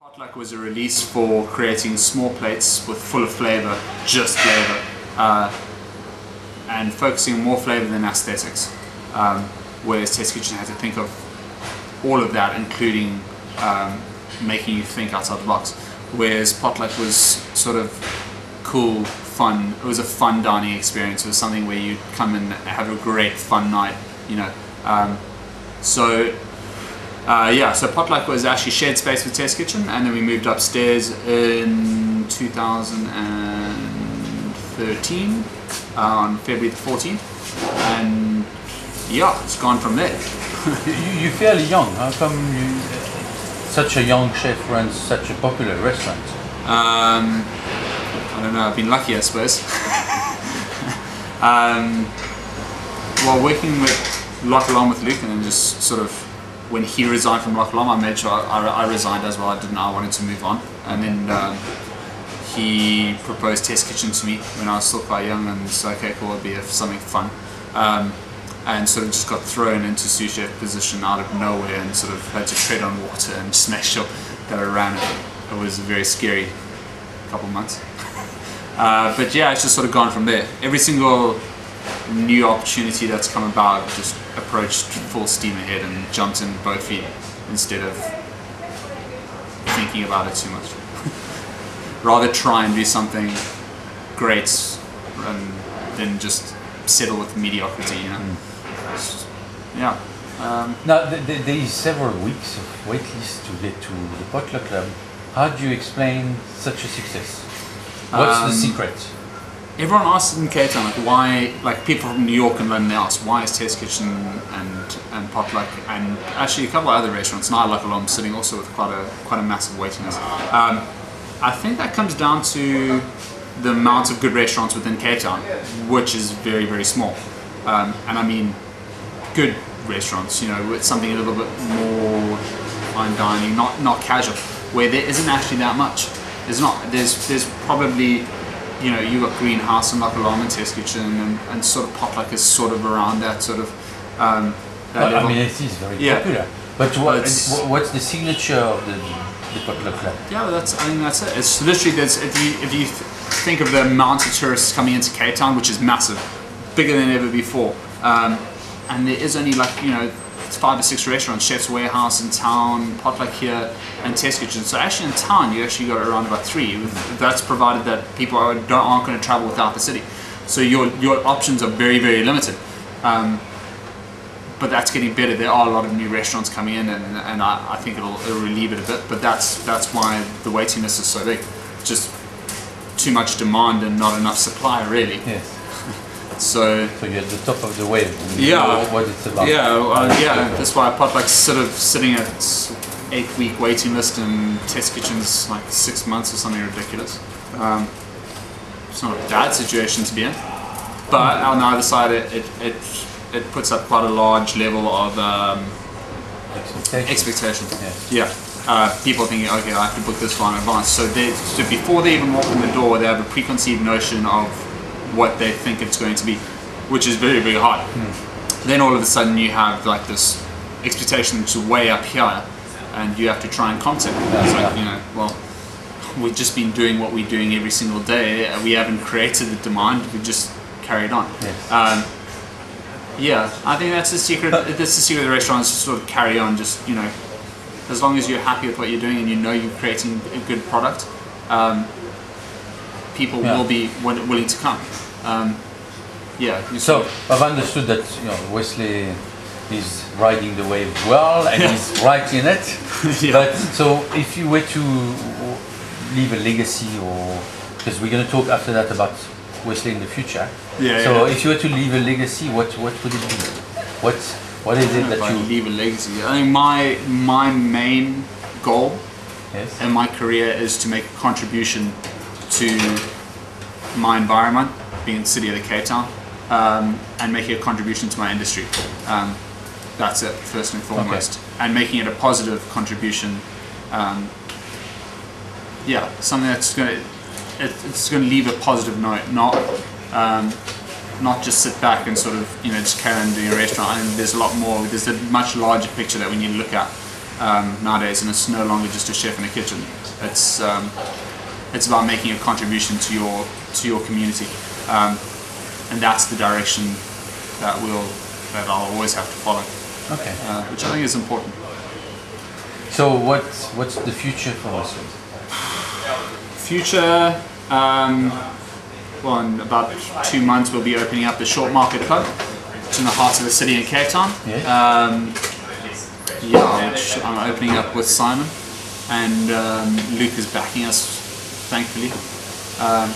Potluck was a release for creating small plates with full of flavor, just flavor, and focusing more flavor than aesthetics. Whereas Test Kitchen had to think of all of that, including making you think outside the box. Whereas Potluck was sort of cool, fun. It was a fun dining experience. It was something where you come and have a great fun night, you know. So Potluck was actually shared space with Test Kitchen, and then we moved upstairs in 2013 on February the 14th, and yeah, it's gone from there. You're fairly young. How come such a young chef runs such a popular restaurant? I don't know, I've been lucky, I suppose. Well, working with Loch Lom with Luke, and then just sort of when he resigned from Loch Lom, I made sure I resigned as well. I wanted to move on, and then he proposed Test Kitchen to me when I was still quite young, and so okay, cool, it'll be something fun. And sort of just got thrown into sous chef position out of nowhere, and sort of had to tread on water and just make sure that I ran it. It was a very scary couple months. But yeah, it's just sort of gone from there. Every single new opportunity that's come about, just approached full steam ahead and jumped in both feet instead of thinking about it too much. Rather try and do something great than just settle with mediocrity, you know. Yeah. Now, there is several weeks of wait list to get to the Potluck Club. How do you explain such a success? What's the secret? Everyone asks in Cape Town, like, why, like people from New York and London, they ask, why is Test Kitchen and Potluck, and actually a couple of other restaurants, now Loch Lom, sitting also with quite a massive waiting list. I think that comes down to the amount of good restaurants within Cape Town, which is very, very small. And I mean, good restaurants, you know, with something a little bit more fine dining, not casual, where there isn't actually that much. There's not. There's probably, you know, you got Greenhouse and Loch Lom and Test Kitchen, and sort of Potluck is sort of around that sort of. That level. I mean, it is very popular. But what's the signature of the Potluck Club? Yeah, I think that's it. It's literally if you think of the amount of tourists coming into Cape Town, which is massive, bigger than ever before, and there is only like, you know, 5 or 6 restaurants, Chef's Warehouse in town, Potluck here, and Test Kitchen. So actually in town you actually got around about 3. That's provided that people aren't going to travel without the city. So your options are very, very limited. But that's getting better. There are a lot of new restaurants coming in, and I think it'll relieve it a bit. But that's why the waiting list is so big. Just too much demand and not enough supply, really. Yes. So you're at the top of the wave. Yeah. Know what it's about. Yeah. That's why Potluck's sort of sitting at 8-week waiting list, and Test Kitchen's like 6 months or something ridiculous. It's not a bad situation to be in, but on the other side, it puts up quite a large level of expectation. Yes. Yeah. People thinking, okay, I have to book this far in advance. So before they even walk in the door, they have a preconceived notion of what they think it's going to be, which is very, very hard. Then all of a sudden you have like this expectation which is way up here, and you have to try and contact it. It's like, you know, well, we've just been doing what we're doing every single day. We haven't created the demand, we've just carried on. Yes. Yeah, I think that's the secret. That's the secret of the restaurants, to sort of carry on. Just, you know, as long as you're happy with what you're doing and you know you're creating a good product, people will be willing to come. So I've understood that, you know, Wesley is riding the wave well, and he's right in it. But so if you were to leave a legacy, or because we're going to talk after that about Wesley in the future. If you were to leave a legacy, what would it be? What is it that you leave a legacy? I think my main goal in my career is to make a contribution to my environment, being the city of the Cape Town, and making a contribution to my industry. That's it, first and foremost. And making it a positive contribution. Something that's going to leave a positive note, not just sit back and sort of, you know, just carry on doing a restaurant. I think there's a lot more. There's a much larger picture that we need to look at. nowadays, and it's no longer just a chef in a kitchen. It's about making a contribution to your community, and that's the direction that I'll always have to follow. Okay. Which I think is important. So what's the future for Wesley? Future, well, in about 2 months we'll be opening up the Short Market Club. It's in the heart of the city in Cape Town. Yeah. Which I'm opening up with Simon, and Luke is backing us, thankfully. And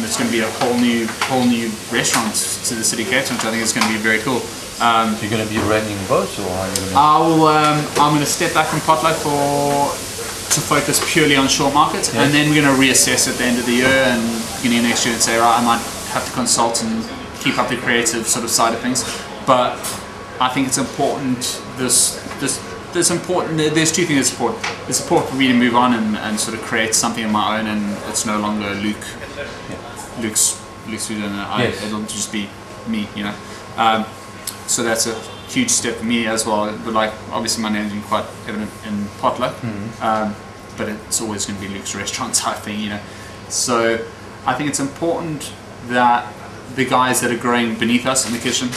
it's going to be a whole new restaurant to the city of Cape Town, which I think is going to be very cool. You're going to be running both, or are you going to... I'm going to step back from Potluck to focus purely on short markets, and then we're going to reassess at the end of the year and beginning of next year and say, right, I might have to consult and keep up the creative sort of side of things. But I think it's important. There's two things that's important. It's important for me to move on and sort of create something of my own, and it's no longer Luke's food, and it'll just be me, you know. So that's a huge step for me as well. But like, obviously my name's been quite evident in Potluck, but it's always going to be Luke's restaurant type thing, you know. So I think it's important that the guys that are growing beneath us in the kitchen,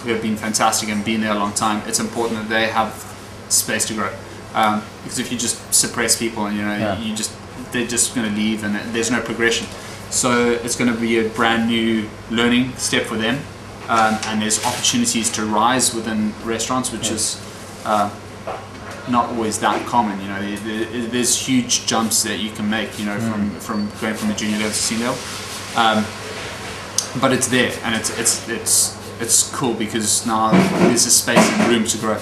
who have been fantastic and been there a long time, it's important that they have space to grow. Because if you just suppress people, and they're just going to leave, and there's no progression. So it's going to be a brand new learning step for them, and there's opportunities to rise within restaurants, which is not always that common. You know, there's huge jumps that you can make. You know, from going from a junior level to senior level. But it's there, and it's cool because now there's a space and room to grow.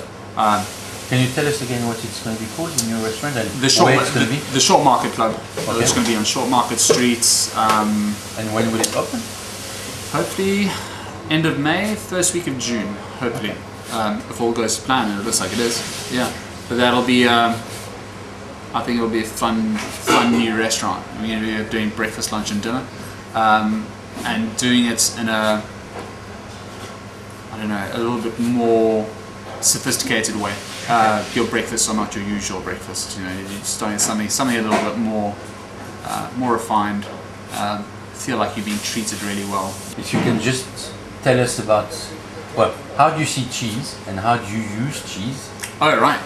Can you tell us again what it's going to be called in your restaurant and where it's going to be? The Short Market Club. Okay. It's going to be on Short Market Street. And when will it open? Hopefully end of May, first week of June, hopefully. If all goes to plan, and it looks like it is. Yeah. But that'll be, I think it'll be a fun new restaurant. We're going to be doing breakfast, lunch and dinner. And doing it in a little bit more sophisticated way. Your breakfasts are not your usual breakfast. You know, you're just doing something a little bit more refined. Feel like you've been treated really well. If you can just tell us about, well, how do you see cheese and how do you use cheese? Oh, right.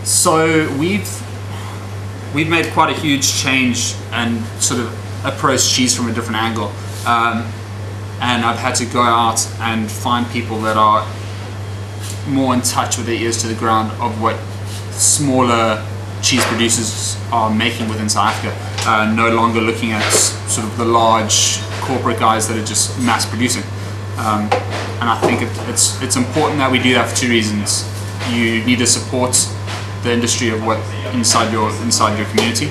So we've made quite a huge change and sort of approach cheese from a different angle. And I've had to go out and find people that are more in touch with their ears to the ground of what smaller cheese producers are making within South Africa. No longer looking at sort of the large corporate guys that are just mass producing. And I think it's important that we do that for two reasons. You need to support the industry of what inside your community,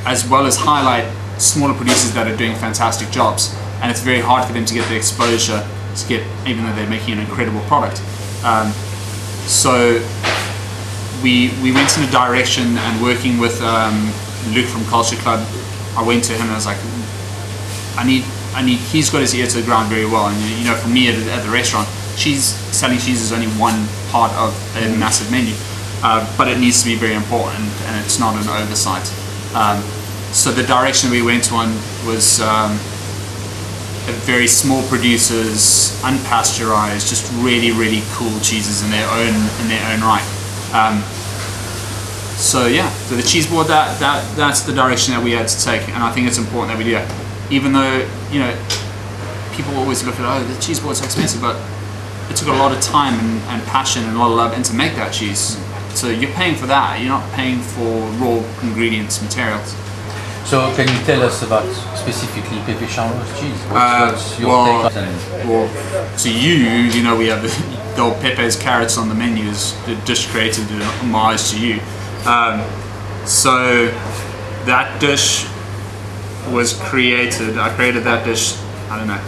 as well as highlight smaller producers that are doing fantastic jobs. And it's very hard for them to get the exposure to get, even though they're making an incredible product. So we went in a direction, and working with Luke from Culture Club, I went to him and I was like, he's got his ear to the ground very well. And you know, for me at the restaurant, selling cheese is only one part of a massive menu, but it needs to be very important, and it's not an oversight. So the direction we went on was very small producers, unpasteurized, just really cool cheeses in their own right. So the cheese board, that's the direction that we had to take, and I think it's important that we do that. Even though, you know, people always look at, oh, the cheese board's so expensive, but it took a lot of time and passion and a lot of love into make that cheese. So you're paying for that. You're not paying for raw ingredients, materials. So can you tell us about specifically Pepe Charlot's cheese? What's your take on it? Well, to you know, we have the old Pepe's carrots on the menus, the dish created in homage to you. So that dish was created, I created that dish, I don't know,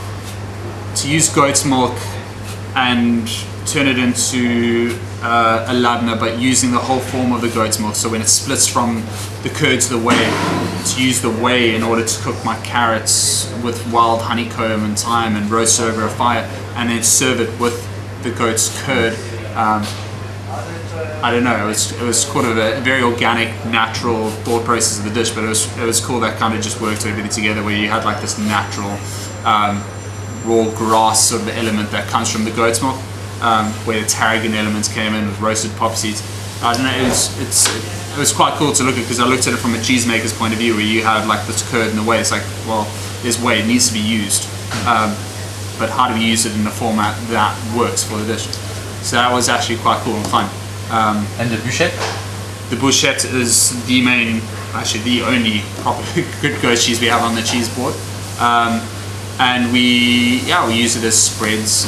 to use goat's milk and turn it into a labna, but using the whole form of the goat's milk. So when it splits from the curd to the whey, to use the whey in order to cook my carrots with wild honeycomb and thyme and roast over a fire, and then serve it with the goat's curd. I don't know. It was kind of a very organic, natural thought process of the dish, but it was cool that kind of just worked everything together, where you had like this natural raw grass sort of element that comes from the goat's milk, where the tarragon elements came in with roasted poppy seeds. I don't know. It was quite cool to look at, because I looked at it from a cheesemaker's point of view, where you have like this curd in the way. It's like, well, there's way it needs to be used, but how do we use it in a format that works for the dish? So that was actually quite cool and fun. And the bouchette? The bouchette is the main, actually the only proper good goat cheese we have on the cheese board, and we use it as spreads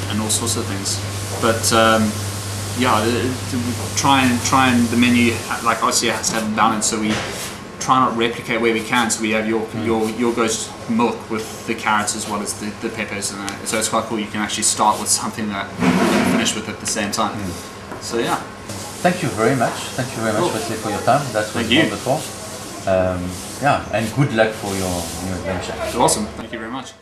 and all sorts of things. But try and the menu, like, obviously it has to have a balance, so we try not replicate where we can. So we have your goat's milk with the carrots as well as the peppers, and so it's quite cool. You can actually start with something that you can finish with at the same time. So yeah. Thank you very much. Thank you very much, Wesley, for your time. That was wonderful. And good luck for your new adventure. Awesome. Thank you very much.